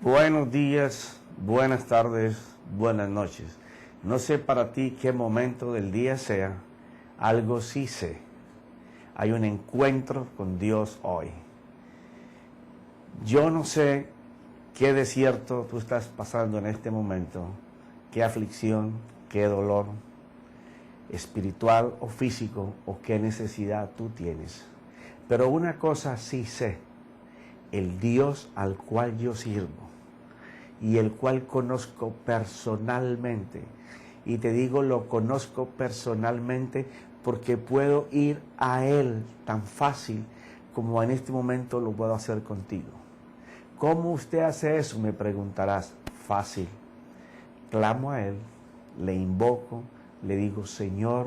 Buenos días, buenas tardes, buenas noches. No sé para ti qué momento del día sea, algo sí sé. Hay un encuentro con Dios hoy. Yo no sé qué desierto tú estás pasando en este momento, qué aflicción, qué dolor espiritual o físico o qué necesidad tú tienes. Pero una cosa sí sé, el Dios al cual yo sirvo y el cual conozco personalmente. Y te digo, lo conozco personalmente porque puedo ir a Él tan fácil como en este momento lo puedo hacer contigo. ¿Cómo usted hace eso? Me preguntarás. Fácil. Clamo a Él, le invoco, le digo, Señor,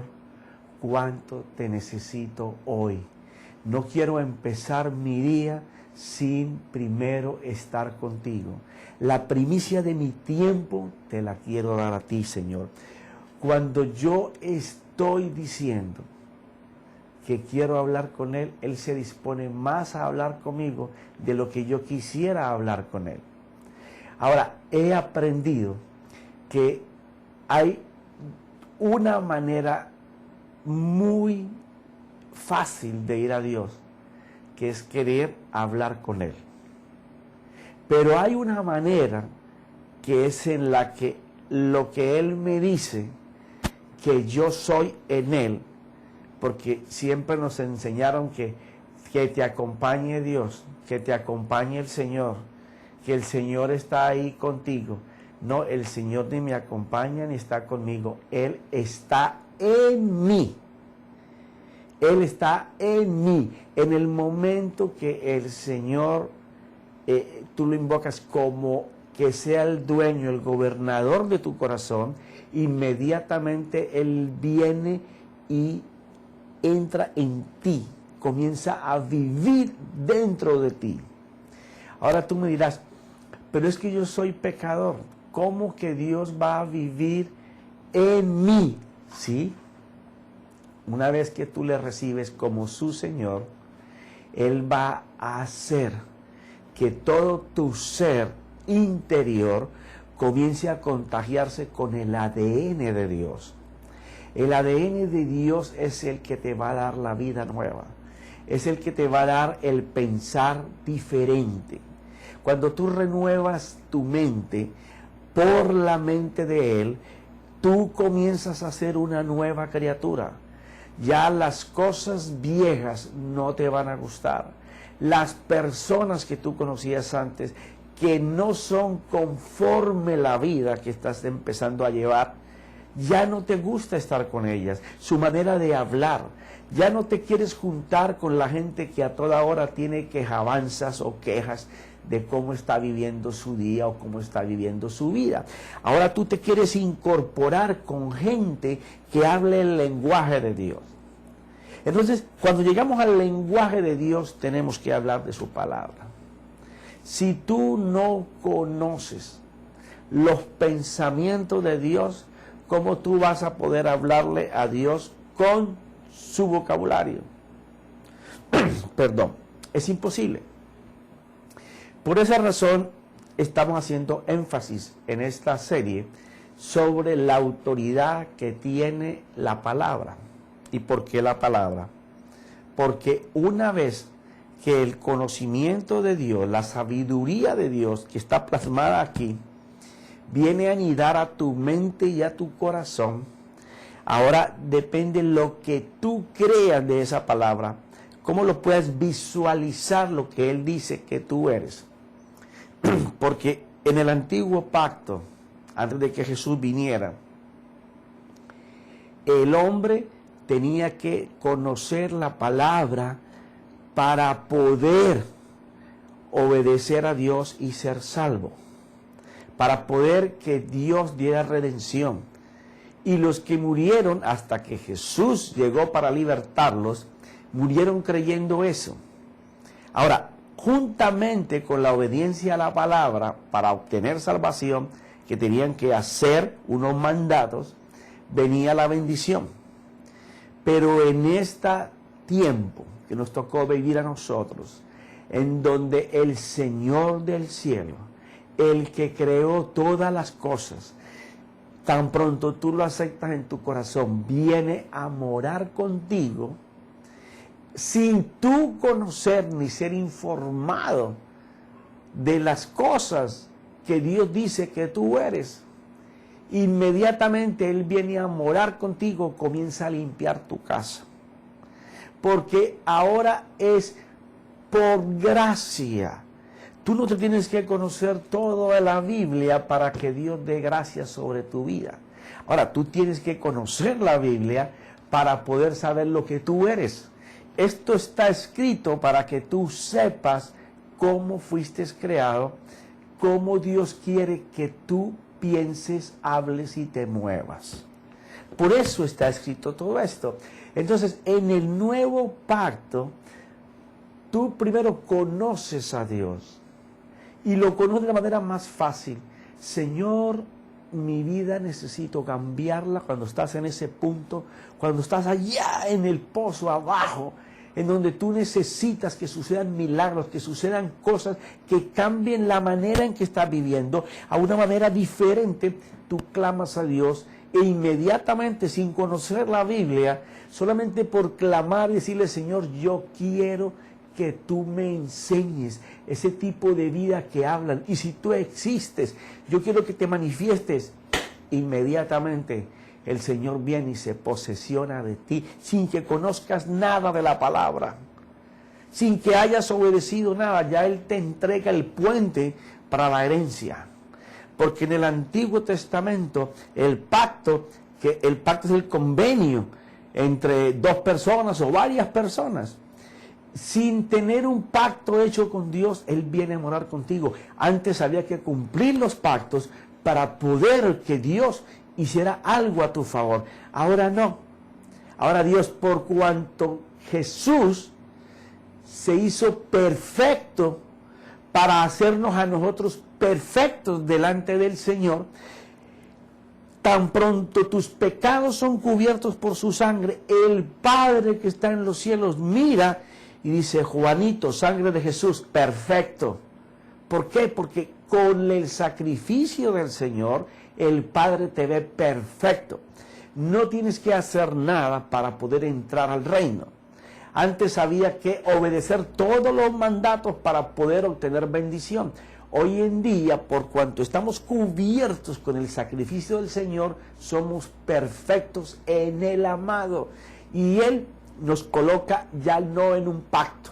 ¿cuánto te necesito hoy? No quiero empezar mi día sin primero estar contigo. La primicia de mi tiempo te la quiero dar a ti, Señor. Cuando yo estoy diciendo que quiero hablar con Él, Él se dispone más a hablar conmigo de lo que yo quisiera hablar con Él. Ahora, he aprendido que hay una manera muy fácil de ir a Dios, que es querer hablar con Él. Pero hay una manera que es en la que lo que Él me dice, que yo soy en Él, porque siempre nos enseñaron que te acompañe Dios, que te acompañe el Señor, que el Señor está ahí contigo. No, el Señor ni me acompaña ni está conmigo, Él está en mí. Él está en mí. En el momento que el Señor, tú lo invocas como que sea el dueño, el gobernador de tu corazón, inmediatamente Él viene y entra en ti, comienza a vivir dentro de ti. Ahora tú me dirás, pero es que yo soy pecador, ¿cómo que Dios va a vivir en mí? ¿Sí? Una vez que tú le recibes como su Señor, Él va a hacer que todo tu ser interior comience a contagiarse con el ADN de Dios. El ADN de Dios es el que te va a dar la vida nueva, es el que te va a dar el pensar diferente. Cuando tú renuevas tu mente por la mente de Él, tú comienzas a ser una nueva criatura. Ya las cosas viejas no te van a gustar. Las personas que tú conocías antes, que no son conforme la vida que estás empezando a llevar, ya no te gusta estar con ellas. Su manera de hablar, ya no te quieres juntar con la gente que a toda hora tiene quejabanzas o quejas de cómo está viviendo su día o cómo está viviendo su vida. Ahora tú te quieres incorporar con gente que hable el lenguaje de Dios. Entonces, cuando llegamos al lenguaje de Dios, tenemos que hablar de su palabra. Si tú no conoces los pensamientos de Dios, ¿cómo tú vas a poder hablarle a Dios con su vocabulario? Perdón, es imposible. Por esa razón, estamos haciendo énfasis en esta serie sobre la autoridad que tiene la palabra. ¿Y por qué la palabra? Porque una vez que el conocimiento de Dios, la sabiduría de Dios que está plasmada aquí, viene a anidar a tu mente y a tu corazón, ahora depende lo que tú creas de esa palabra, cómo lo puedes visualizar lo que Él dice que tú eres. Porque en el antiguo pacto, antes de que Jesús viniera, el hombre tenía que conocer la palabra para poder obedecer a Dios y ser salvo, para poder que Dios diera redención. Y los que murieron hasta que Jesús llegó para libertarlos, murieron creyendo eso. Ahora, juntamente con la obediencia a la palabra para obtener salvación, que tenían que hacer unos mandatos, venía la bendición. Pero en este tiempo que nos tocó vivir a nosotros, en donde el Señor del cielo el que creó todas las cosas, tan pronto tú lo aceptas en tu corazón, viene a morar contigo sin tú conocer ni ser informado de las cosas que Dios dice que tú eres. Inmediatamente Él viene a morar contigo, comienza a limpiar tu casa. Porque ahora es por gracia. Tú no te tienes que conocer toda la Biblia para que Dios dé gracia sobre tu vida. Ahora, tú tienes que conocer la Biblia para poder saber lo que tú eres. Esto está escrito para que tú sepas cómo fuiste creado, cómo Dios quiere que tú pienses, hables y te muevas. Por eso está escrito todo esto. Entonces, en el nuevo pacto, tú primero conoces a Dios y lo conoces de la manera más fácil. Señor, mi vida necesito cambiarla cuando estás en ese punto, cuando estás allá en el pozo abajo, en donde tú necesitas que sucedan milagros, que sucedan cosas que cambien la manera en que estás viviendo a una manera diferente. Tú clamas a Dios e inmediatamente, sin conocer la Biblia, solamente por clamar y decirle, Señor, yo quiero que tú me enseñes ese tipo de vida que hablan. Y si tú existes, yo quiero que te manifiestes. Inmediatamente el Señor viene y se posesiona de ti sin que conozcas nada de la palabra, sin que hayas obedecido nada. Ya Él te entrega el puente para la herencia. Porque en el Antiguo Testamento el pacto es el convenio entre dos personas o varias personas. Sin tener un pacto hecho con Dios, Él viene a morar contigo. Antes había que cumplir los pactos para poder que Dios hiciera algo a tu favor. Ahora no. Ahora Dios, por cuanto Jesús se hizo perfecto para hacernos a nosotros perfectos delante del Señor, tan pronto tus pecados son cubiertos por su sangre, el Padre que está en los cielos mira y dice, Juanito, sangre de Jesús, perfecto. ¿Por qué? Porque con el sacrificio del Señor, el Padre te ve perfecto. No tienes que hacer nada para poder entrar al reino. Antes había que obedecer todos los mandatos para poder obtener bendición. Hoy en día, por cuanto estamos cubiertos con el sacrificio del Señor, somos perfectos en el amado. Y Él nos coloca ya no en un pacto.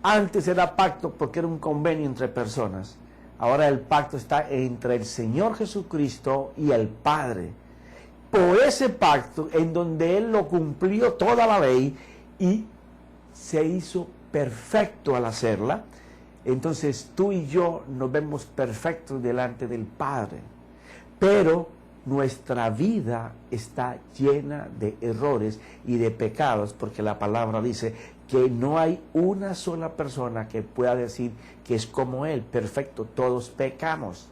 Antes era pacto porque era un convenio entre personas. Ahora el pacto está entre el Señor Jesucristo y el Padre. Por ese pacto en donde Él lo cumplió toda la ley y se hizo perfecto al hacerla, entonces tú y yo nos vemos perfectos delante del Padre. Pero nuestra vida está llena de errores y de pecados, porque la palabra dice que no hay una sola persona que pueda decir que es como Él, perfecto, todos pecamos.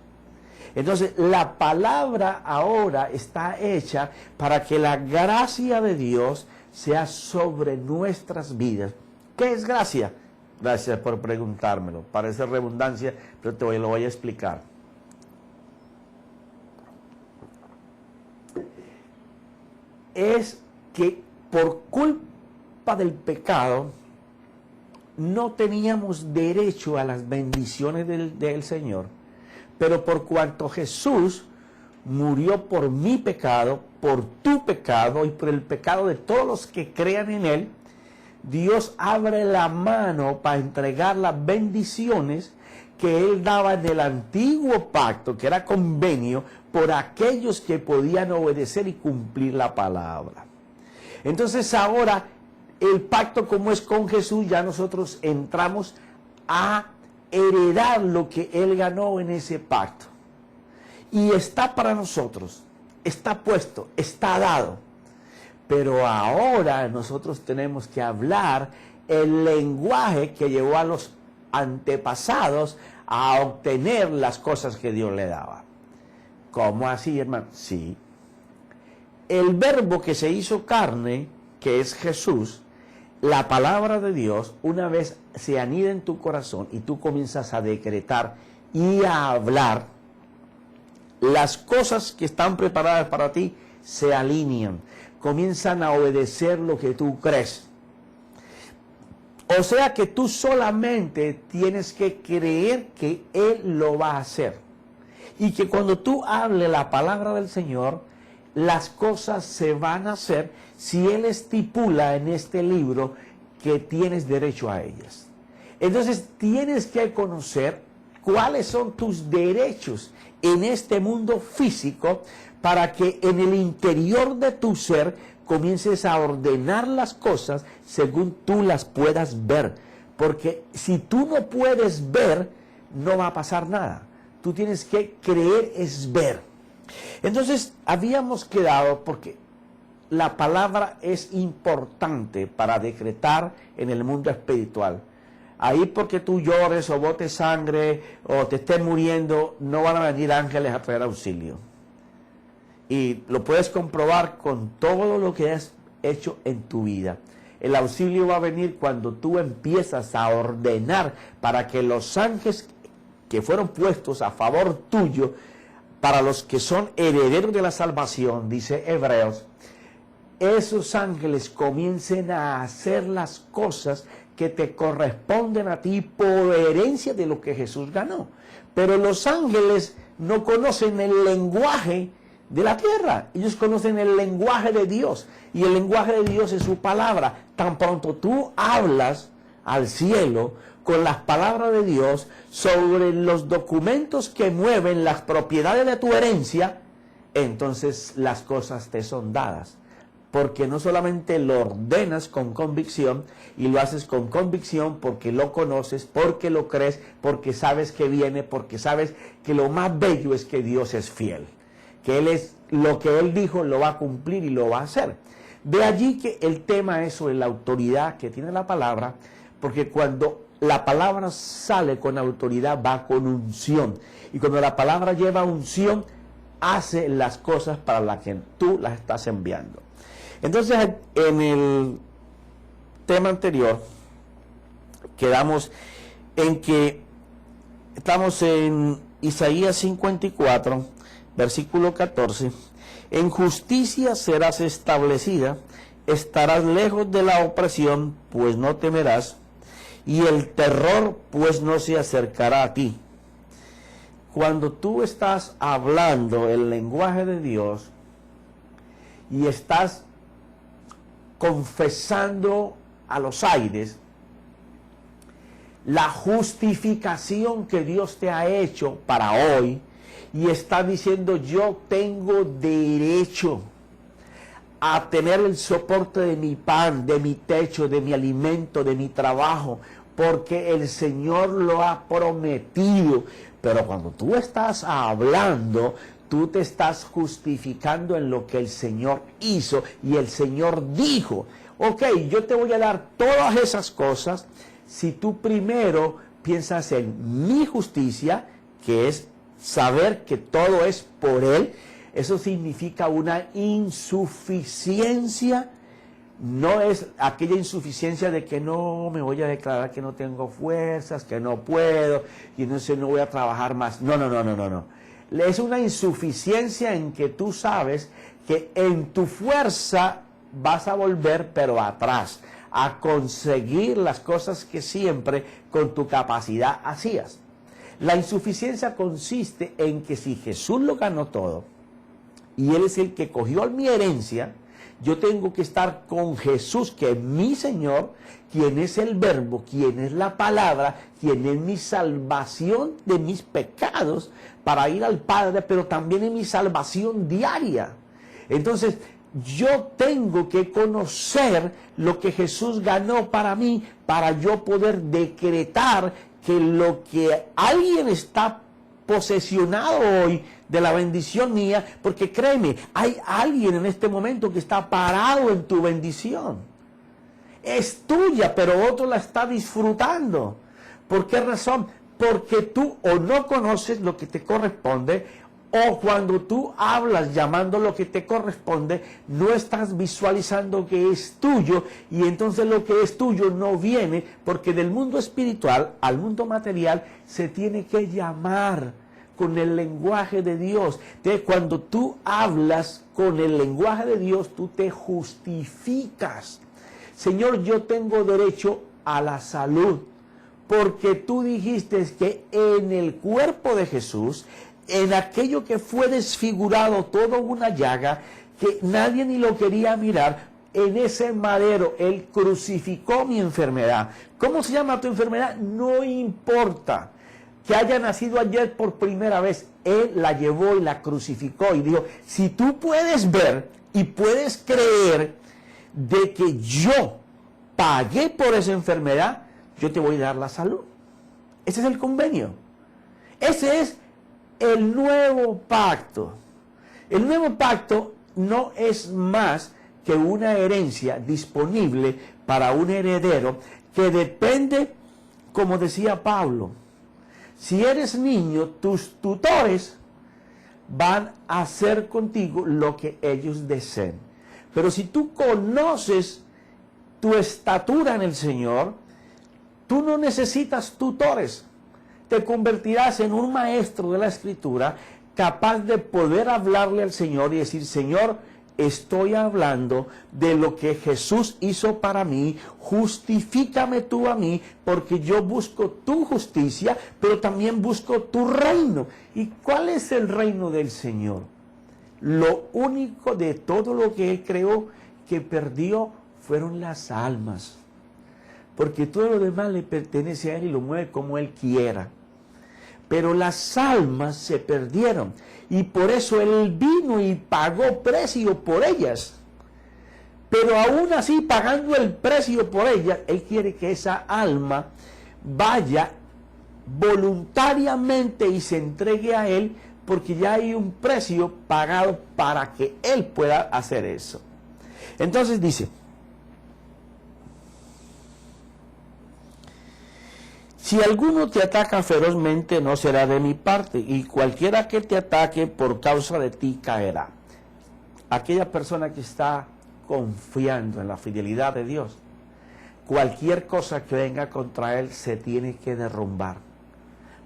Entonces la palabra ahora está hecha para que la gracia de Dios sea sobre nuestras vidas. ¿Qué es gracia? Gracias por preguntármelo, parece redundancia, pero lo voy a explicar. Es que por culpa del pecado no teníamos derecho a las bendiciones del Señor, pero por cuanto Jesús murió por mi pecado, por tu pecado y por el pecado de todos los que crean en Él, Dios abre la mano para entregar las bendiciones que Él daba en el antiguo pacto, que era convenio, por aquellos que podían obedecer y cumplir la palabra. Entonces ahora el pacto, como es con Jesús, ya nosotros entramos a heredar lo que Él ganó en ese pacto. Y está para nosotros, está puesto, está dado. Pero ahora nosotros tenemos que hablar el lenguaje que llevó a los antepasados a obtener las cosas que Dios le daba. ¿Cómo así, hermano? Sí. El verbo que se hizo carne, que es Jesús, la palabra de Dios, una vez se anida en tu corazón y tú comienzas a decretar y a hablar, las cosas que están preparadas para ti se alinean, comienzan a obedecer lo que tú crees. O sea que tú solamente tienes que creer que Él lo va a hacer. Y que cuando tú hables la palabra del Señor, las cosas se van a hacer si Él estipula en este libro que tienes derecho a ellas. Entonces tienes que conocer cuáles son tus derechos en este mundo físico para que en el interior de tu ser comiences a ordenar las cosas según tú las puedas ver. Porque si tú no puedes ver, no va a pasar nada. Tú tienes que creer es ver. Entonces habíamos quedado, porque la palabra es importante para decretar en el mundo espiritual. Ahí porque tú llores o botes sangre o te estés muriendo, no van a venir ángeles a traer auxilio. Y lo puedes comprobar con todo lo que has hecho en tu vida. El auxilio va a venir cuando tú empiezas a ordenar para que los ángeles que fueron puestos a favor tuyo, para los que son herederos de la salvación, dice Hebreos, esos ángeles comiencen a hacer las cosas que te corresponden a ti por herencia de lo que Jesús ganó. Pero los ángeles no conocen el lenguaje de la tierra, ellos conocen el lenguaje de Dios, y el lenguaje de Dios es su palabra. Tan pronto tú hablas al cielo con las palabras de Dios sobre los documentos que mueven las propiedades de tu herencia, entonces las cosas te son dadas. Porque no solamente lo ordenas con convicción, y lo haces con convicción porque lo conoces, porque lo crees, porque sabes que viene, porque sabes que lo más bello es que Dios es fiel. Que Él es lo que Él dijo, lo va a cumplir y lo va a hacer. De allí que el tema es sobre la autoridad que tiene la palabra, porque cuando la palabra sale con autoridad, va con unción. Y cuando la palabra lleva unción, hace las cosas para las que tú las estás enviando. Entonces, en el tema anterior, quedamos en que estamos en Isaías 54, versículo 14. En justicia serás establecida, estarás lejos de la opresión, pues no temerás, y el terror, pues no se acercará a ti. Cuando tú estás hablando el lenguaje de Dios y estás confesando a los aires la justificación que Dios te ha hecho para hoy, y está diciendo: yo tengo derecho a tener el soporte de mi pan, de mi techo, de mi alimento, de mi trabajo, porque el Señor lo ha prometido. Pero cuando tú estás hablando, tú te estás justificando en lo que el Señor hizo, y el Señor dijo: ok, yo te voy a dar todas esas cosas si tú primero piensas en mi justicia, que es saber que todo es por Él. Eso significa una insuficiencia. No es aquella insuficiencia de que no me voy a declarar que no tengo fuerzas, que no puedo, y entonces no voy a trabajar más. No. Es una insuficiencia en que tú sabes que en tu fuerza vas a volver, pero atrás, a conseguir las cosas que siempre con tu capacidad hacías. La insuficiencia consiste en que si Jesús lo ganó todo, y Él es el que cogió mi herencia, yo tengo que estar con Jesús, que es mi Señor, quien es el Verbo, quien es la palabra, quien es mi salvación de mis pecados para ir al Padre, pero también es mi salvación diaria. Entonces, yo tengo que conocer lo que Jesús ganó para mí, para yo poder decretar que lo que alguien está posesionado hoy de la bendición mía, porque créeme, hay alguien en este momento que está parado en tu bendición. Es tuya, pero otro la está disfrutando. ¿Por qué razón? Porque tú o no conoces lo que te corresponde, O cuando tú hablas llamando lo que te corresponde, no estás visualizando que es tuyo, y entonces lo que es tuyo no viene, porque del mundo espiritual al mundo material se tiene que llamar con el lenguaje de Dios. Entonces, cuando tú hablas con el lenguaje de Dios, tú te justificas. Señor, yo tengo derecho a la salud, porque tú dijiste que en el cuerpo de Jesús, en aquello que fue desfigurado, toda una llaga, que nadie ni lo quería mirar, en ese madero Él crucificó mi enfermedad. ¿Cómo se llama tu enfermedad? No importa. Que haya nacido ayer por primera vez, Él la llevó y la crucificó y dijo, si tú puedes ver y puedes creer de que yo pagué por esa enfermedad, yo te voy a dar la salud. Ese es el convenio. Ese es el nuevo pacto. El nuevo pacto no es más que una herencia disponible para un heredero que depende, como decía Pablo, si eres niño, tus tutores van a hacer contigo lo que ellos deseen. Pero si tú conoces tu estatura en el Señor, tú no necesitas tutores. Te convertirás en un maestro de la Escritura, capaz de poder hablarle al Señor y decir, Señor, estoy hablando de lo que Jesús hizo para mí, justifícame tú a mí, porque yo busco tu justicia, pero también busco tu reino. ¿Y cuál es el reino del Señor? Lo único de todo lo que Él creó que perdió fueron las almas, porque todo lo demás le pertenece a Él y lo mueve como Él quiera. Pero las almas se perdieron y por eso Él vino y pagó precio por ellas. Pero aún así, pagando el precio por ellas, Él quiere que esa alma vaya voluntariamente y se entregue a Él, porque ya hay un precio pagado para que Él pueda hacer eso. Entonces dice, si alguno te ataca ferozmente, no será de mi parte, y cualquiera que te ataque por causa de ti caerá. Aquella persona que está confiando en la fidelidad de Dios, cualquier cosa que venga contra él se tiene que derrumbar,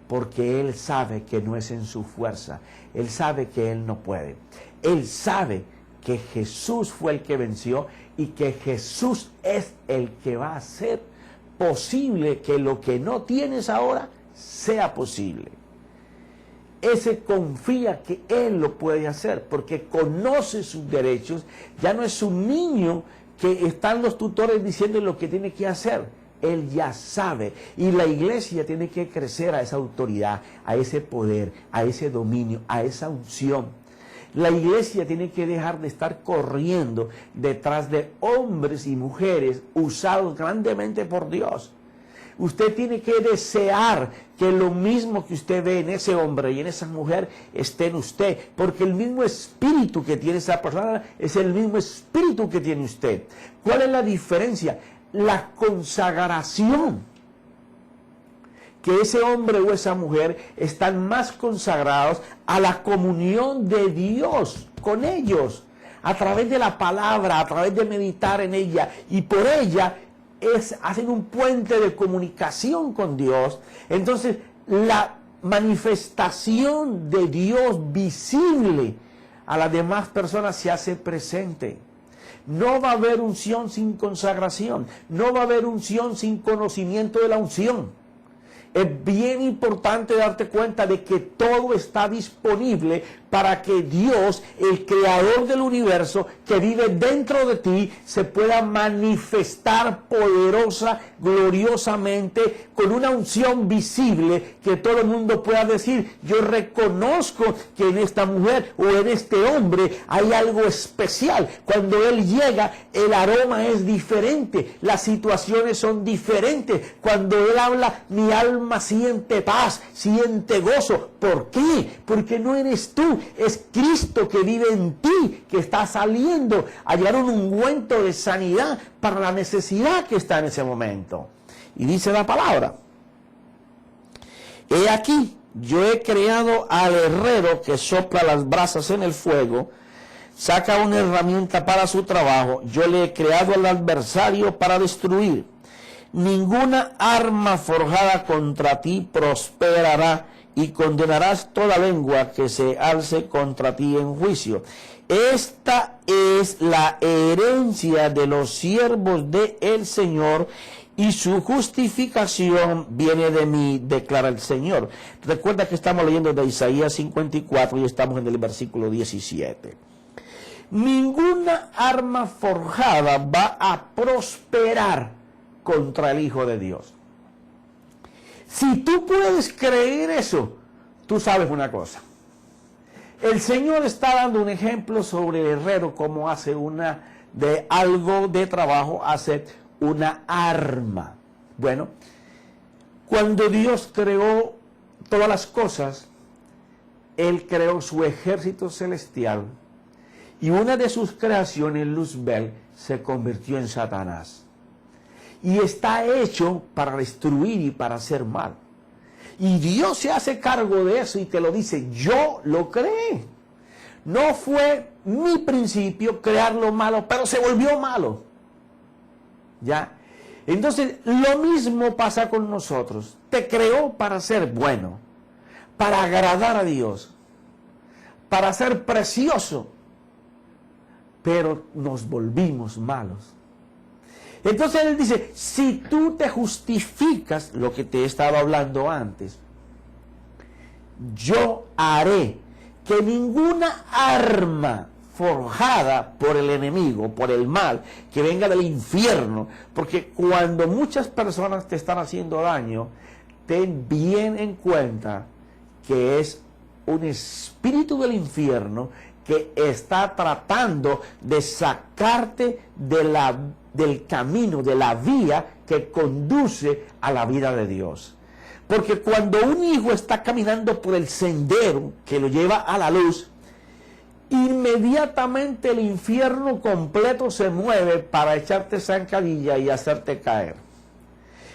porque él sabe que no es en su fuerza, él sabe que él no puede, él sabe que Jesús fue el que venció y que Jesús es el que va a hacer posible que lo que no tienes ahora sea posible. Ese confía que Él lo puede hacer porque conoce sus derechos. Ya no es un niño que están los tutores diciendo lo que tiene que hacer. Él ya sabe, y la iglesia tiene que crecer a esa autoridad, a ese poder, a ese dominio, a esa unción. La iglesia tiene que dejar de estar corriendo detrás de hombres y mujeres usados grandemente por Dios. Usted tiene que desear que lo mismo que usted ve en ese hombre y en esa mujer esté en usted, porque el mismo espíritu que tiene esa persona es el mismo espíritu que tiene usted. ¿Cuál es la diferencia? La consagración. Que ese hombre o esa mujer están más consagrados a la comunión de Dios con ellos, a través de la palabra, a través de meditar en ella, y por ella hacen un puente de comunicación con Dios. Entonces la manifestación de Dios visible a las demás personas se hace presente. No va a haber unción sin consagración, no va a haber unción sin conocimiento de la unción. Es bien importante darte cuenta de que todo está disponible para que Dios, el creador del universo, que vive dentro de ti, se pueda manifestar poderosa, gloriosamente, con una unción visible, que todo el mundo pueda decir, yo reconozco que en esta mujer o en este hombre hay algo especial. Cuando Él llega, el aroma es diferente, las situaciones son diferentes. Cuando Él habla, mi alma siente paz, siente gozo. ¿Por qué? Porque no eres tú, es Cristo que vive en ti, que está saliendo a llevar un ungüento de sanidad para la necesidad que está en ese momento. Y dice la palabra, he aquí, Yo he creado al herrero que sopla las brasas en el fuego, saca una herramienta para su trabajo. Yo le he creado al adversario para destruir. Ninguna arma forjada contra ti prosperará, y condenarás toda lengua que se alce contra ti en juicio. Esta es la herencia de los siervos del Señor, y su justificación viene de mí, declara el Señor. Recuerda que estamos leyendo de Isaías 54 y estamos en el versículo 17. Ninguna arma forjada va a prosperar contra el Hijo de Dios. Si tú puedes creer eso, tú sabes una cosa. El Señor está dando un ejemplo sobre el herrero, cómo hace algo de trabajo, hace una arma. Bueno, cuando Dios creó todas las cosas, Él creó su ejército celestial, y una de sus creaciones, Luzbel, se convirtió en Satanás. Y está hecho para destruir y para hacer mal. Y Dios se hace cargo de eso y te lo dice, yo lo creé. No fue mi principio crear lo malo, pero se volvió malo. ¿Ya? Entonces, lo mismo pasa con nosotros. Te creó para ser bueno, para agradar a Dios, para ser precioso, pero nos volvimos malos. Entonces Él dice, si tú te justificas, lo que te estaba hablando antes, yo haré que ninguna arma forjada por el enemigo, por el mal, que venga del infierno, porque cuando muchas personas te están haciendo daño, ten bien en cuenta que es un espíritu del infierno que está tratando de sacarte del camino, de la vía que conduce a la vida de Dios. Porque cuando un hijo está caminando por el sendero que lo lleva a la luz, inmediatamente el infierno completo se mueve para echarte zancadilla y hacerte caer.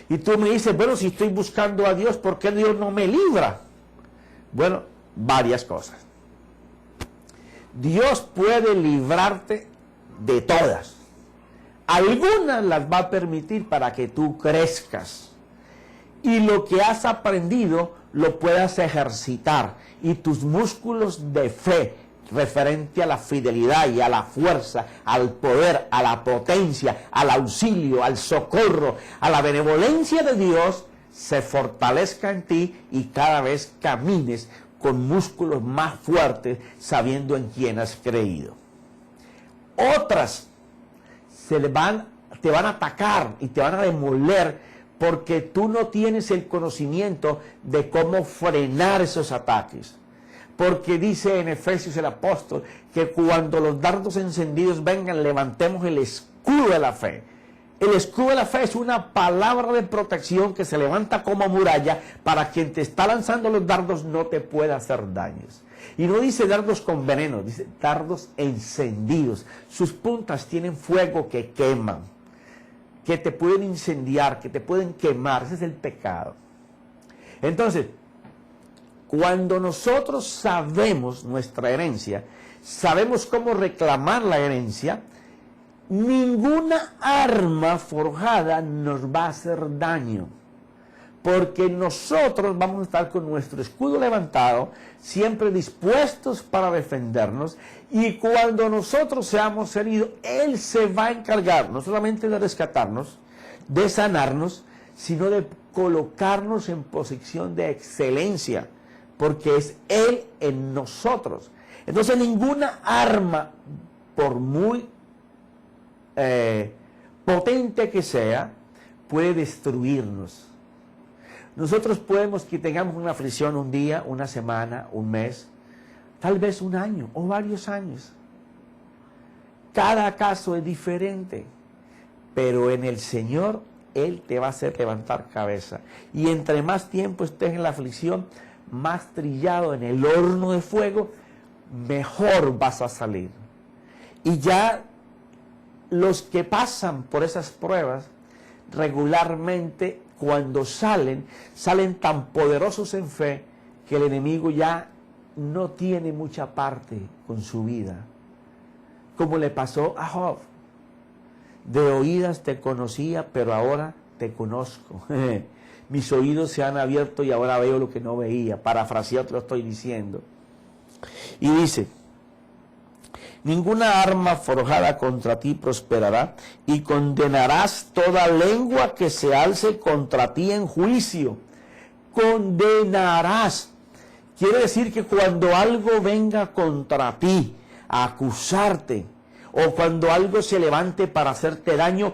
Y tú me dices, bueno, si estoy buscando a Dios, ¿por qué Dios no me libra? Bueno, varias cosas. Dios puede librarte de todas. Algunas las va a permitir para que tú crezcas. Y lo que has aprendido lo puedas ejercitar. Y tus músculos de fe, referente a la fidelidad y a la fuerza, al poder, a la potencia, al auxilio, al socorro, a la benevolencia de Dios, se fortalezca en ti y cada vez camines con músculos más fuertes, sabiendo en quién has creído. Otras te van a atacar y te van a demoler porque tú no tienes el conocimiento de cómo frenar esos ataques. Porque dice en Efesios el apóstol que cuando los dardos encendidos vengan, levantemos el escudo de la fe. El escudo de la fe es una palabra de protección que se levanta como muralla para quien te está lanzando los dardos no te pueda hacer daños. Y no dice dardos con veneno, dice dardos encendidos. Sus puntas tienen fuego que queman, que te pueden incendiar, que te pueden quemar. Ese es el pecado. Entonces, cuando nosotros sabemos nuestra herencia, sabemos cómo reclamar la herencia, ninguna arma forjada nos va a hacer daño, porque nosotros vamos a estar con nuestro escudo levantado, siempre dispuestos para defendernos, y cuando nosotros seamos heridos, Él se va a encargar no solamente de rescatarnos, de sanarnos, sino de colocarnos en posición de excelencia, porque es Él en nosotros. Entonces ninguna arma, por muy potente que sea, puede destruirnos. Nosotros podemos que tengamos una aflicción un día, una semana, un mes, tal vez un año o varios años. Cada caso es diferente, pero en el Señor Él te va a hacer levantar cabeza. Y entre más tiempo estés en la aflicción, más trillado en el horno de fuego, mejor vas a salir. Y ya los que pasan por esas pruebas, regularmente cuando salen tan poderosos en fe que el enemigo ya no tiene mucha parte con su vida, como le pasó a Job. De oídas te conocía, pero ahora te conozco. Mis oídos se han abierto y ahora veo lo que no veía. Parafraseado te lo estoy diciendo. Y dice, ninguna arma forjada contra ti prosperará, y condenarás toda lengua que se alce contra ti en juicio. Condenarás. Quiere decir que cuando algo venga contra ti a acusarte, o cuando algo se levante para hacerte daño,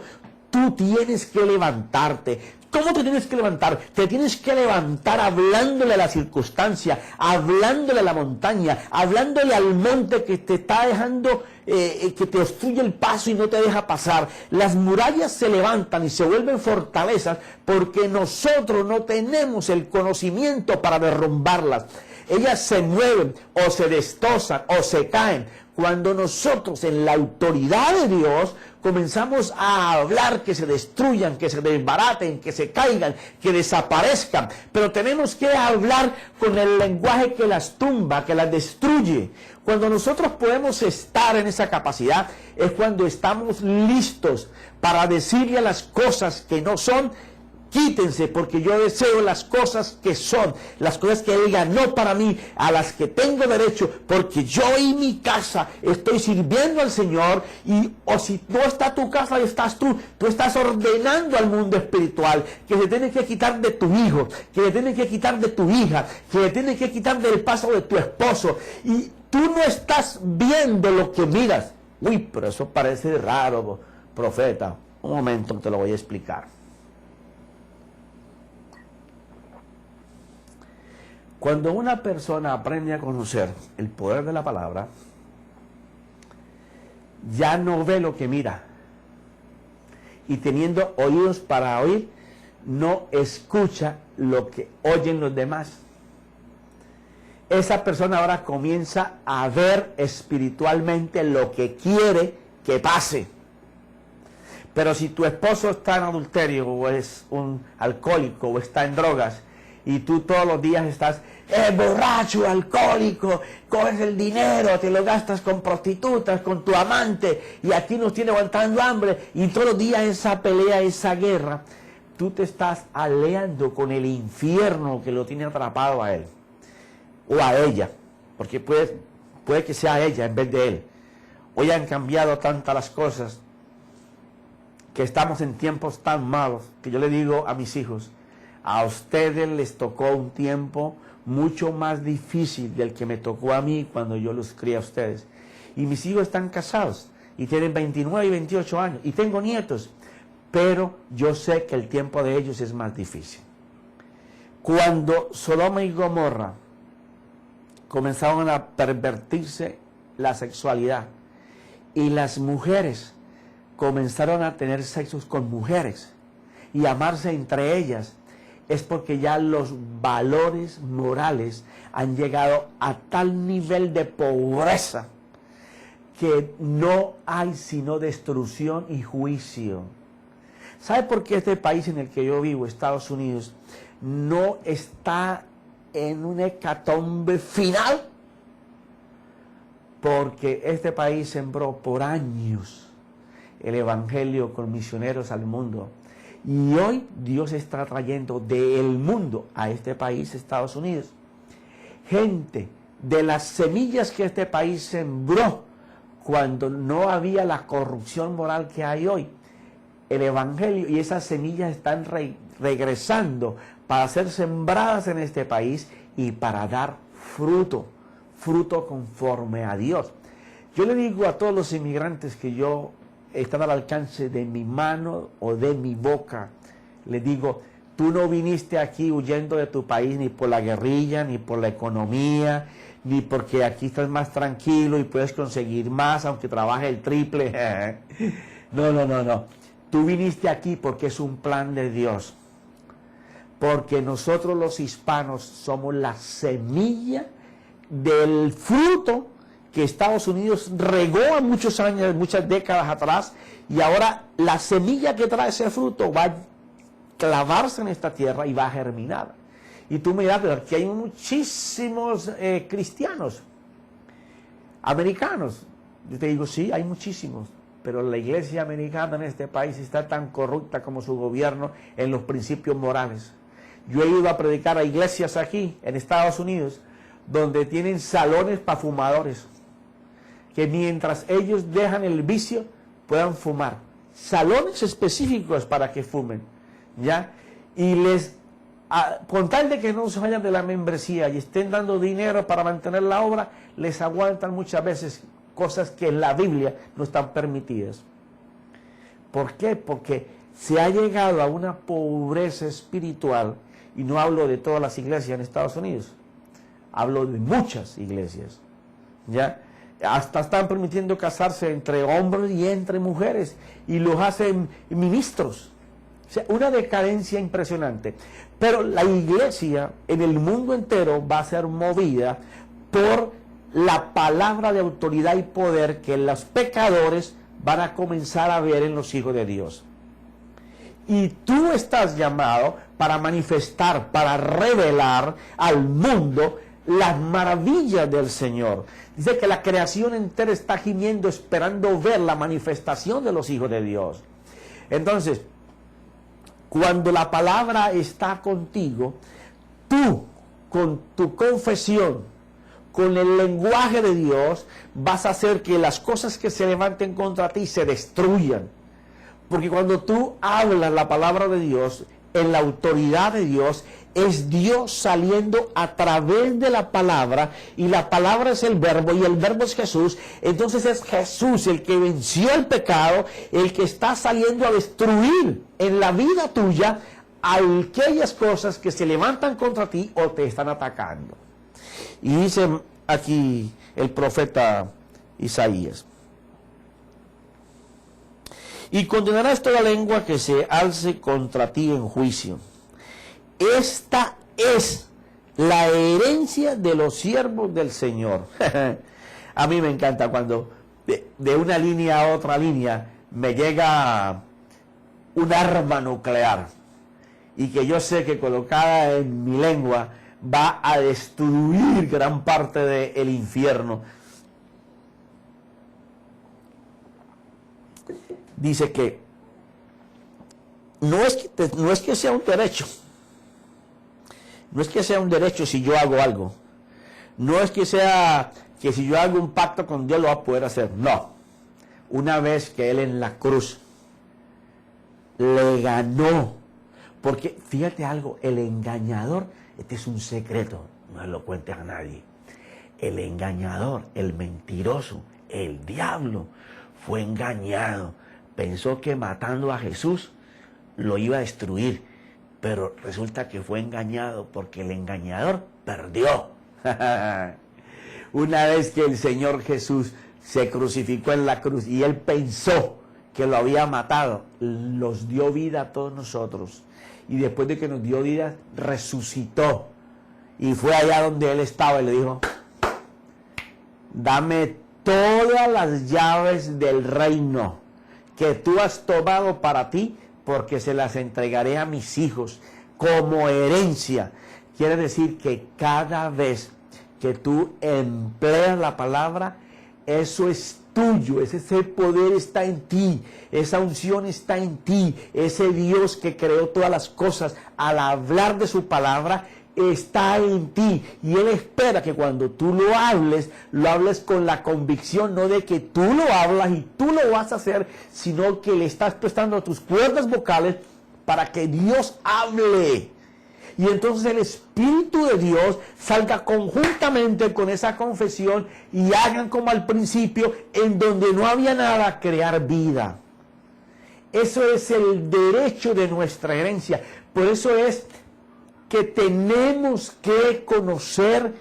tú tienes que levantarte. ¿Cómo te tienes que levantar? Te tienes que levantar hablándole a la circunstancia, hablándole a la montaña, hablándole al monte que te está dejando, que te obstruye el paso y no te deja pasar. Las murallas se levantan y se vuelven fortalezas porque nosotros no tenemos el conocimiento para derrumbarlas. Ellas se mueven o se destrozan o se caen cuando nosotros en la autoridad de Dios comenzamos a hablar que se destruyan, que se desbaraten, que se caigan, que desaparezcan. Pero tenemos que hablar con el lenguaje que las tumba, que las destruye. Cuando nosotros podemos estar en esa capacidad es cuando estamos listos para decirle a las cosas que no son, quítense, porque yo deseo las cosas que son, las cosas que digan no para mí, a las que tengo derecho, porque yo y mi casa estoy sirviendo al Señor. Y o si no está tu casa, ahí estás tú estás ordenando al mundo espiritual, que se tiene que quitar de tu hijo, que se tiene que quitar de tu hija, que se tiene que quitar del paso de tu esposo, y tú no estás viendo lo que miras. Uy, pero eso parece raro, profeta. Un momento, te lo voy a explicar. Cuando una persona aprende a conocer el poder de la palabra, ya no ve lo que mira. Y teniendo oídos para oír, no escucha lo que oyen los demás. Esa persona ahora comienza a ver espiritualmente lo que quiere que pase. Pero si tu esposo está en adulterio, o es un alcohólico, o está en drogas, y tú todos los días estás borracho, alcohólico, coges el dinero, te lo gastas con prostitutas, con tu amante, y aquí nos tiene aguantando hambre, y todos los días esa pelea, esa guerra, tú te estás aliando con el infierno que lo tiene atrapado a él, o a ella, porque puede que sea ella en vez de él. Hoy han cambiado tantas las cosas, que estamos en tiempos tan malos, que yo le digo a mis hijos, a ustedes les tocó un tiempo mucho más difícil del que me tocó a mí cuando yo los crié a ustedes. Y mis hijos están casados y tienen 29 y 28 años y tengo nietos, pero yo sé que el tiempo de ellos es más difícil. Cuando Sodoma y Gomorra comenzaron a pervertirse la sexualidad y las mujeres comenzaron a tener sexos con mujeres y amarse entre ellas, es porque ya los valores morales han llegado a tal nivel de pobreza que no hay sino destrucción y juicio. ¿Sabe por qué este país en el que yo vivo, Estados Unidos, no está en una hecatombe final? Porque este país sembró por años el evangelio con misioneros al mundo. Y hoy Dios está trayendo del mundo a este país, Estados Unidos, gente de las semillas que este país sembró cuando no había la corrupción moral que hay hoy. El evangelio y esas semillas están regresando para ser sembradas en este país y para dar fruto conforme a Dios. Yo le digo a todos los inmigrantes que están al alcance de mi mano o de mi boca, le digo, tú no viniste aquí huyendo de tu país ni por la guerrilla, ni por la economía, ni porque aquí estás más tranquilo y puedes conseguir más aunque trabajes el triple. No. Tú viniste aquí porque es un plan de Dios. Porque nosotros los hispanos somos la semilla del fruto que Estados Unidos regó a muchos años, muchas décadas atrás, y ahora la semilla que trae ese fruto va a clavarse en esta tierra y va a germinar. Y tú me dirás, pero aquí hay muchísimos cristianos, americanos. Yo te digo, sí, hay muchísimos, pero la iglesia americana en este país está tan corrupta como su gobierno en los principios morales. Yo he ido a predicar a iglesias aquí, en Estados Unidos, donde tienen salones para fumadores, que mientras ellos dejan el vicio, puedan fumar. Salones específicos para que fumen, ¿ya? Y con tal de que no se vayan de la membresía y estén dando dinero para mantener la obra, les aguantan muchas veces cosas que en la Biblia no están permitidas. ¿Por qué? Porque se ha llegado a una pobreza espiritual, y no hablo de todas las iglesias en Estados Unidos, hablo de muchas iglesias, ¿ya? Hasta están permitiendo casarse entre hombres y entre mujeres, y los hacen ministros. O sea, una decadencia impresionante. Pero la iglesia en el mundo entero va a ser movida por la palabra de autoridad y poder que los pecadores van a comenzar a ver en los hijos de Dios. Y tú estás llamado para manifestar, para revelar al mundo las maravillas del Señor. Dice que la creación entera está gimiendo, esperando ver la manifestación de los hijos de Dios. Entonces, cuando la palabra está contigo, tú, con tu confesión, con el lenguaje de Dios, vas a hacer que las cosas que se levanten contra ti se destruyan. Porque cuando tú hablas la palabra de Dios, en la autoridad de Dios, es Dios saliendo a través de la palabra, y la palabra es el verbo, y el verbo es Jesús. Entonces es Jesús el que venció el pecado, el que está saliendo a destruir en la vida tuya aquellas cosas que se levantan contra ti o te están atacando. Y dice aquí el profeta Isaías: y condenarás toda lengua que se alce contra ti en juicio. Esta es la herencia de los siervos del Señor. A mí me encanta cuando de una línea a otra línea me llega un arma nuclear, y que yo sé que colocada en mi lengua va a destruir gran parte del infierno. Dice que no es que sea un derecho. No es que sea un derecho si yo hago algo. No es que sea que si yo hago un pacto con Dios lo va a poder hacer. No. Una vez que Él en la cruz le ganó. Porque fíjate algo, el engañador, este es un secreto, no se lo cuentes a nadie. El engañador, el mentiroso, el diablo, fue engañado. Pensó que matando a Jesús lo iba a destruir, pero resulta que fue engañado porque el engañador perdió. Una vez que el Señor Jesús se crucificó en la cruz y Él pensó que lo había matado, nos dio vida a todos nosotros. Y después de que nos dio vida, resucitó. Y fue allá donde Él estaba y le dijo: dame todas las llaves del reino que tú has tomado para ti, porque se las entregaré a mis hijos como herencia. Quiere decir que cada vez que tú empleas la palabra, eso es tuyo, ese poder está en ti, esa unción está en ti, ese Dios que creó todas las cosas, al hablar de su palabra, está en ti, y Él espera que cuando tú lo hables con la convicción, no de que tú lo hablas y tú lo vas a hacer, sino que le estás prestando tus cuerdas vocales para que Dios hable. Y entonces el Espíritu de Dios salga conjuntamente con esa confesión y hagan como al principio, en donde no había nada, crear vida. Eso es el derecho de nuestra herencia. Por eso es que tenemos que conocer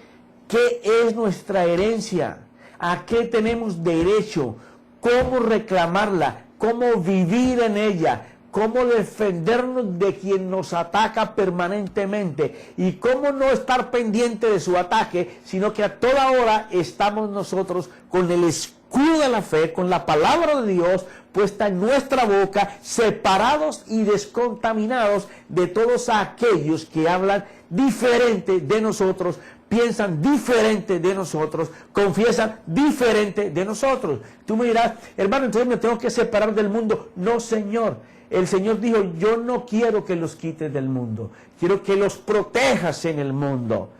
qué es nuestra herencia, a qué tenemos derecho, cómo reclamarla, cómo vivir en ella, cómo defendernos de quien nos ataca permanentemente y cómo no estar pendiente de su ataque, sino que a toda hora estamos nosotros con el escudo escudo de la fe, con la palabra de Dios puesta en nuestra boca, separados y descontaminados de todos aquellos que hablan diferente de nosotros, piensan diferente de nosotros, confiesan diferente de nosotros. Tú me dirás, hermano, entonces me tengo que separar del mundo. No, Señor. El Señor dijo, yo no quiero que los quites del mundo, quiero que los protejas en el mundo.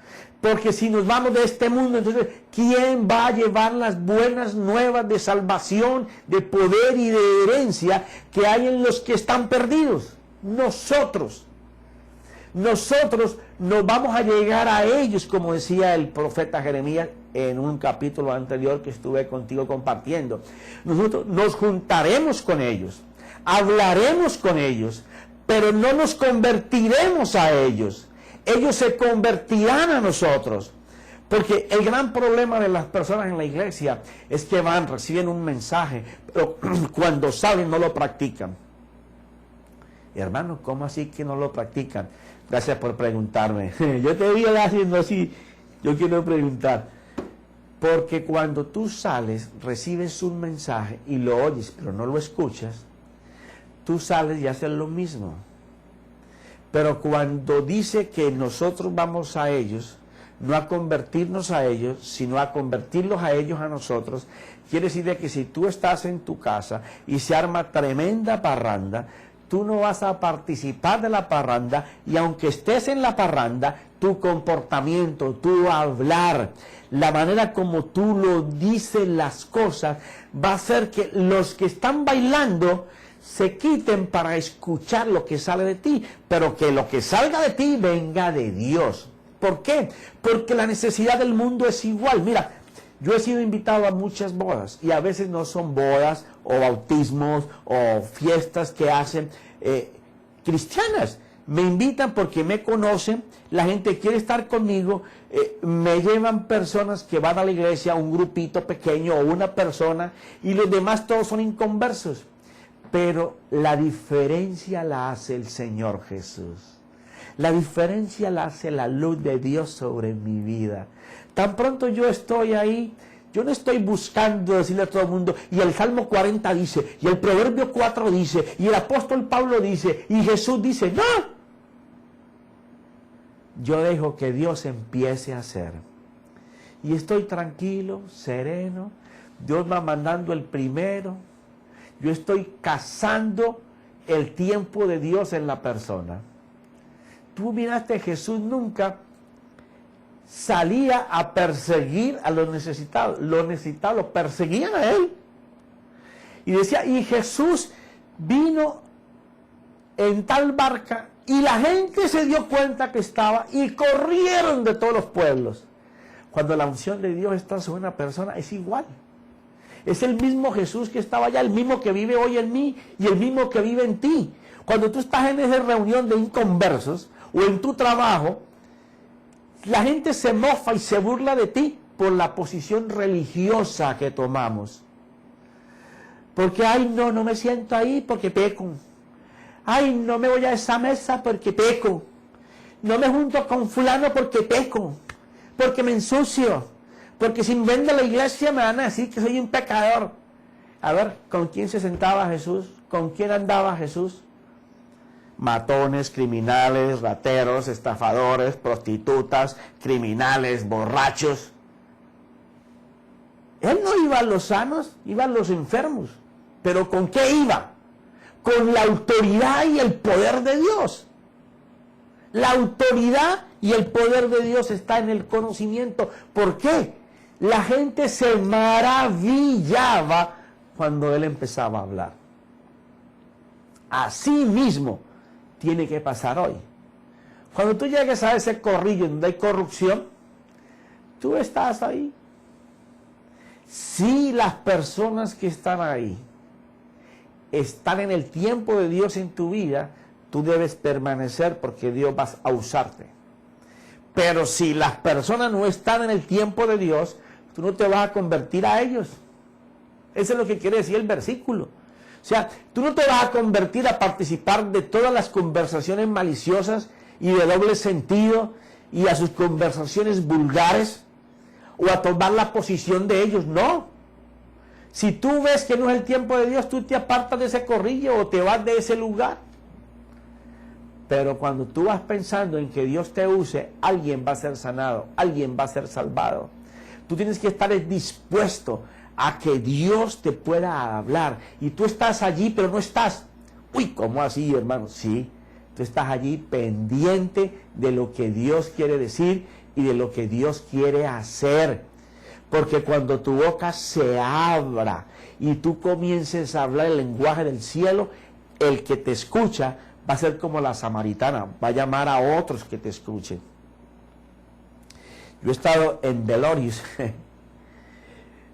Porque si nos vamos de este mundo, entonces, ¿quién va a llevar las buenas nuevas de salvación, de poder y de herencia que hay en los que están perdidos? Nosotros. Nosotros nos vamos a llegar a ellos, como decía el profeta Jeremías en un capítulo anterior que estuve contigo compartiendo. Nosotros nos juntaremos con ellos, hablaremos con ellos, pero no nos convertiremos a ellos. Ellos se convertirán a nosotros. Porque el gran problema de las personas en la iglesia es que reciben un mensaje, pero cuando salen no lo practican. Hermano, ¿cómo así que no lo practican? Gracias por preguntarme. Yo te vi haciendo así. Yo quiero preguntar. Porque cuando tú sales, recibes un mensaje y lo oyes, pero no lo escuchas, tú sales y haces lo mismo. Pero cuando dice que nosotros vamos a ellos, no a convertirnos a ellos, sino a convertirlos a ellos a nosotros, quiere decir de que si tú estás en tu casa y se arma tremenda parranda, tú no vas a participar de la parranda, y aunque estés en la parranda, tu comportamiento, tu hablar, la manera como tú lo dices las cosas, va a hacer que los que están bailando se quiten para escuchar lo que sale de ti, pero que lo que salga de ti venga de Dios. ¿Por qué? Porque la necesidad del mundo es igual. Mira, yo he sido invitado a muchas bodas, y a veces no son bodas o bautismos o fiestas que hacen cristianas. Me invitan porque me conocen, la gente quiere estar conmigo, me llevan personas que van a la iglesia, un grupito pequeño o una persona, y los demás todos son inconversos. Pero la diferencia la hace el Señor Jesús. La diferencia la hace la luz de Dios sobre mi vida. Tan pronto yo estoy ahí, yo no estoy buscando decirle a todo el mundo, y el Salmo 40 dice, y el Proverbio 4 dice, y el apóstol Pablo dice, y Jesús dice, no. Yo dejo que Dios empiece a hacer. Y estoy tranquilo, sereno. Dios va mandando el primero. Yo estoy cazando el tiempo de Dios en la persona. Tú miraste, Jesús nunca salía a perseguir a los necesitados. Los necesitados lo perseguían a él. Y decía, y Jesús vino en tal barca, y la gente se dio cuenta que estaba, y corrieron de todos los pueblos. Cuando la unción de Dios está sobre una persona, es igual. Es el mismo Jesús que estaba allá, el mismo que vive hoy en mí y el mismo que vive en ti. Cuando tú estás en esa reunión de inconversos o en tu trabajo, la gente se mofa y se burla de ti por la posición religiosa que tomamos. Porque, ay, no me siento ahí porque peco. Ay, no me voy a esa mesa porque peco. No me junto con fulano porque peco. Porque me ensucio. Porque si ven de la iglesia me van a decir que soy un pecador. A ver, ¿con quién se sentaba Jesús? ¿Con quién andaba Jesús? Matones, criminales, rateros, estafadores, prostitutas, criminales, borrachos. Él no iba a los sanos, iba a los enfermos. ¿Pero con qué iba? Con la autoridad y el poder de Dios. La autoridad y el poder de Dios está en el conocimiento. ¿Por qué? La gente se maravillaba cuando él empezaba a hablar. Así mismo tiene que pasar hoy. Cuando tú llegues a ese corrillo donde hay corrupción, tú estás ahí. Si las personas que están ahí están en el tiempo de Dios en tu vida, tú debes permanecer porque Dios va a usarte. Pero si las personas no están en el tiempo de Dios, tú no te vas a convertir a ellos. Eso es lo que quiere decir el versículo. O sea, tú no te vas a convertir a participar de todas las conversaciones maliciosas y de doble sentido y a sus conversaciones vulgares o a tomar la posición de ellos. No. Si tú ves que no es el tiempo de Dios, tú te apartas de ese corrillo o te vas de ese lugar. Pero cuando tú vas pensando en que Dios te use, alguien va a ser sanado, alguien va a ser salvado. Tú tienes que estar dispuesto a que Dios te pueda hablar. Y tú estás allí, pero no estás. Uy, ¿cómo así, hermano? Sí, tú estás allí pendiente de lo que Dios quiere decir y de lo que Dios quiere hacer. Porque cuando tu boca se abra y tú comiences a hablar el lenguaje del cielo, el que te escucha va a ser como la samaritana, va a llamar a otros que te escuchen. Yo he estado en velorios,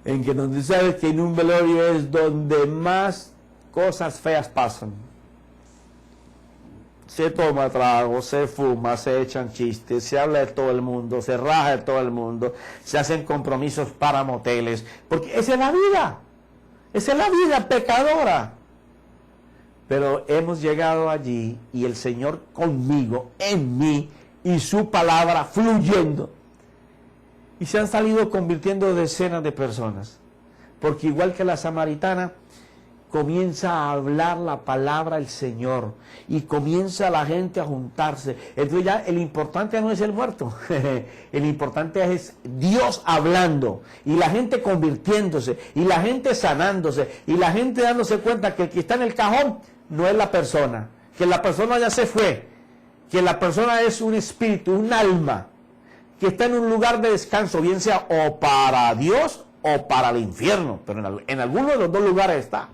en que donde sabes que en un velorio es donde más cosas feas pasan. Se toma trago, se fuma, se echan chistes, se habla de todo el mundo, se raja de todo el mundo, se hacen compromisos para moteles, porque esa es la vida pecadora. Pero hemos llegado allí y el Señor conmigo, en mí, y su palabra fluyendo. Y se han salido convirtiendo decenas de personas. Porque igual que la samaritana, comienza a hablar la palabra del Señor. Y comienza la gente a juntarse. Entonces ya el importante no es el muerto. El importante es Dios hablando. Y la gente convirtiéndose. Y la gente sanándose. Y la gente dándose cuenta que el que está en el cajón no es la persona. Que la persona ya se fue. Que la persona es un espíritu, un alma. Que está en un lugar de descanso, bien sea o para Dios o para el infierno, pero en alguno de los dos lugares está.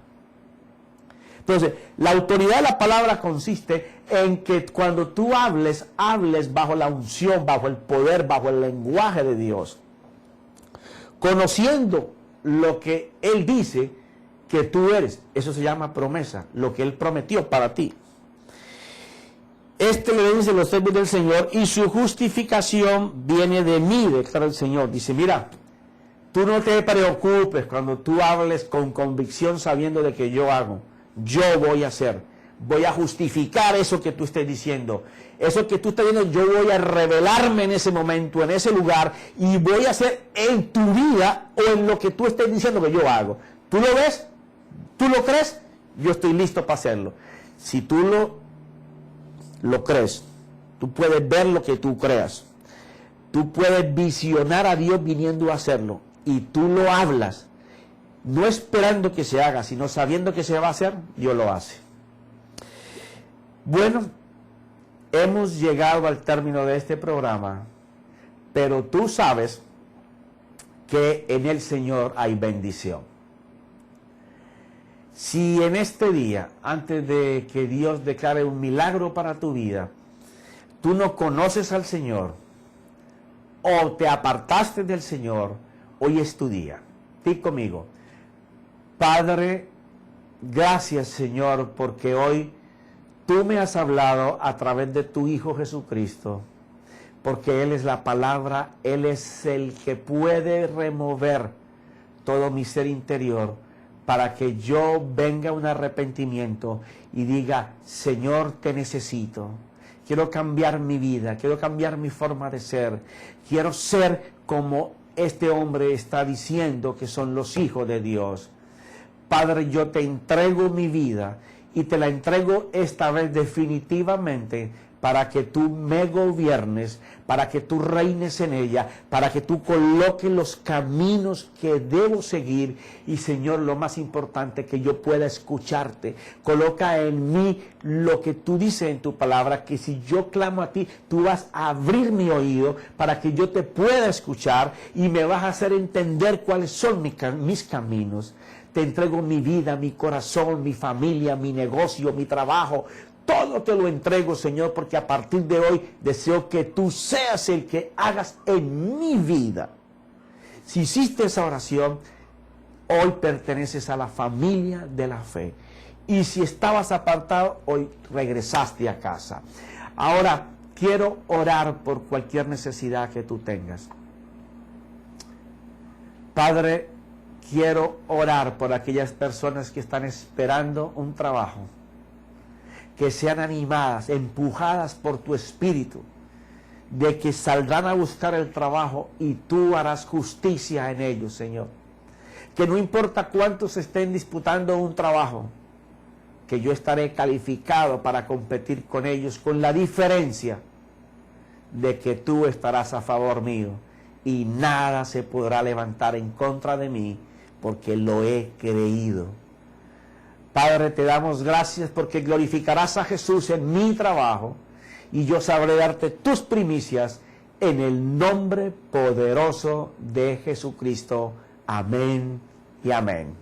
Entonces, la autoridad de la palabra consiste en que cuando tú hables bajo la unción, bajo el poder, bajo el lenguaje de Dios, conociendo lo que Él dice que tú eres. Eso se llama promesa, lo que Él prometió para ti. Este le dice los siervos del Señor, y su justificación viene de mí, declara el Señor. Dice, mira, tú no te preocupes cuando tú hables con convicción sabiendo de que yo hago. Yo voy a hacer. Voy a justificar eso que tú estés diciendo. Eso que tú estás diciendo, yo voy a revelarme en ese momento, en ese lugar, y voy a hacer en tu vida o en lo que tú estés diciendo que yo hago. ¿Tú lo ves? ¿Tú lo crees? Yo estoy listo para hacerlo. Si tú lo crees, tú puedes ver lo que tú creas, tú puedes visionar a Dios viniendo a hacerlo, y tú lo hablas, no esperando que se haga, sino sabiendo que se va a hacer, Dios lo hace. Bueno, hemos llegado al término de este programa, pero tú sabes que en el Señor hay bendición. Si en este día, antes de que Dios declare un milagro para tu vida, tú no conoces al Señor o te apartaste del Señor, hoy es tu día. Di conmigo, Padre, gracias Señor, porque hoy tú me has hablado a través de tu Hijo Jesucristo, porque Él es la palabra, Él es el que puede remover todo mi ser interior, para que yo venga a un arrepentimiento y diga, Señor, te necesito. Quiero cambiar mi vida, quiero cambiar mi forma de ser. Quiero ser como este hombre está diciendo que son los hijos de Dios. Padre, yo te entrego mi vida y te la entrego esta vez definitivamente para que tú me gobiernes, para que tú reines en ella, para que tú coloques los caminos que debo seguir y, Señor, lo más importante, que yo pueda escucharte. Coloca en mí lo que tú dices en tu palabra, que si yo clamo a ti, tú vas a abrir mi oído para que yo te pueda escuchar y me vas a hacer entender cuáles son mis caminos. Te entrego mi vida, mi corazón, mi familia, mi negocio, mi trabajo. Todo te lo entrego, Señor, porque a partir de hoy deseo que tú seas el que hagas en mi vida. Si hiciste esa oración, hoy perteneces a la familia de la fe. Y si estabas apartado, hoy regresaste a casa. Ahora, quiero orar por cualquier necesidad que tú tengas. Padre, quiero orar por aquellas personas que están esperando un trabajo, que sean animadas, empujadas por tu espíritu, de que saldrán a buscar el trabajo y tú harás justicia en ellos, Señor. que no importa cuántos estén disputando un trabajo, que yo estaré calificado para competir con ellos, con la diferencia de que tú estarás a favor mío y nada se podrá levantar en contra de mí, porque lo he creído. Padre, te damos gracias porque glorificarás a Jesús en mi trabajo y yo sabré darte tus primicias en el nombre poderoso de Jesucristo. Amén y amén.